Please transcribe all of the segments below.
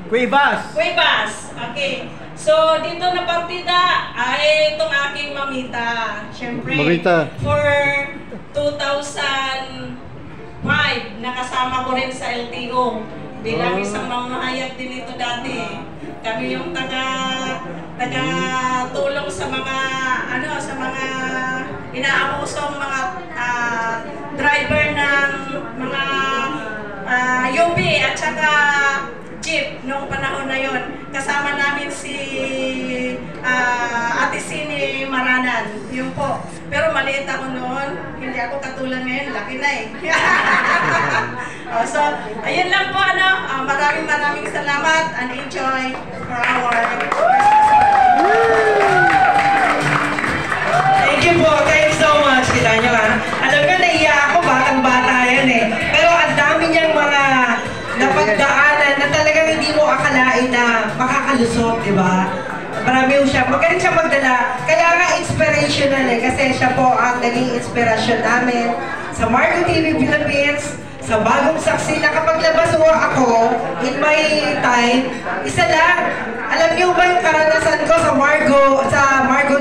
Cuevas. Cuevas. Okay. So, dito na partida ay itong aking mamita. Siyempre, Mamita. for 2005, nakasama ko rin sa LTO. Bilang isang mamahayag din ito dati. Kami yung taga-tulong sa mga, sa mga inaabusong mga driver ng mga UP at saka jeep noong panahon na yon. Kasama namin si Ate Sini Maranan, yun po. Pero maliit ako noon, hindi ako katulad ngayon, laki na eh. So, ayun lang po, maraming salamat and enjoy for our Thank you po, thanks so much. Kita nyo ha. Alam nyo, naiya ako, batang-bata yan eh. Pero ang dami niyang mga napagdaanan na talagang hindi mo akalain na makakalusot, di ba? Marami siya. Magaling siya magdala. Kaya nga inspirational eh. Kasi siya po ang naging inspirasyon namin sa Margo TV Philippines, sa bagong saksi na kapag labas ako in my time, isa lang. Alam niyo ba yung karanasan ko sa Margo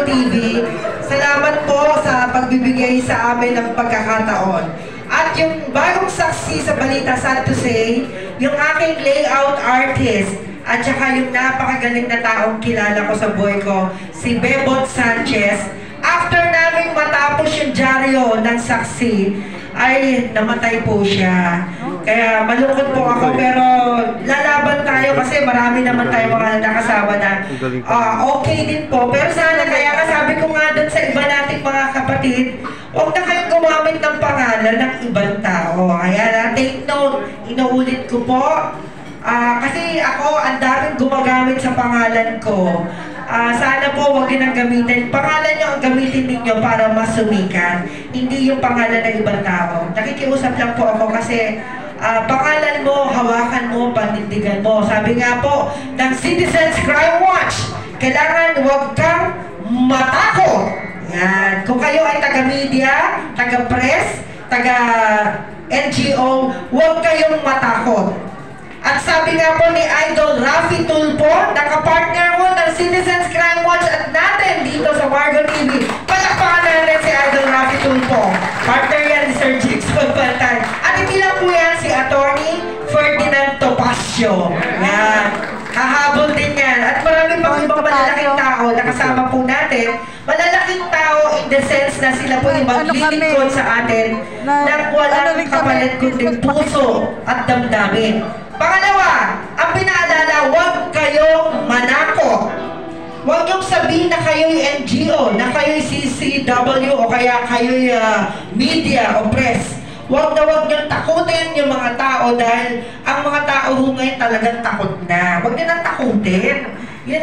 TV? Salamat po sa pagbibigay sa amin ng pagkakataon. At yung bagong saksi sa Balita Sad to Say, yung aking layout artist, at saka yung napakagaling na taong kilala ko sa buhay ko, si Bebot Sanchez. After namin matapos yung dyaryo ng saksi, ay namatay po siya. Kaya malungkot po ako, pero lalaban tayo kasi marami naman tayo mga nakasama na okay din po. Pero sana, kaya nga sabi ko nga doon sa iba nating mga kapatid, huwag na kayong gumamit ng pangalan ng ibang tao. Kaya take note, inuulit ko po. Kasi ako, ang daming gumagamit sa pangalan ko. Sana po huwag yun ang gamitin. Pangalan nyo ang gamitin ninyo para mas sumikat. Hindi yung pangalan ng ibang tao. Nakikiusap lang po ako kasi pangalan mo, hawakan mo, panindigan mo. Sabi nga po ng Citizens Crime Watch, kailangan huwag kang matakot. Yan. Kung kayo ay taga-media, taga-press, taga-NGO, huwag kayong matakot. At sabi nga po ni Idol Rafi Tulpo, nakapartner mo ng Citizens Crime Watch at natin dito sa Margo TV. Palakpakan na rin si Idol Rafi Tulpo. Partner yan ni Sir Jigsaw Bantay. At hindi lang po yan si Attorney Ferdinand Topacio. Yan. Hahabol din yan. At marami pang ibang malalaking tao na kasama po natin. Malalaking tao in the sense na sila po yung maglilingkod sa atin na walang kapalit kundi puso at damdamin. Pangalawa, ang pinaalala, huwag kayong manakot. Huwag niyong sabihin na kayo'y NGO, na kayo'y CCW o kaya kayo'y media o press. Huwag niyong takutin yung mga tao dahil ang mga tao ngayon talagang takot na. Huwag niyo nang takutin. Yan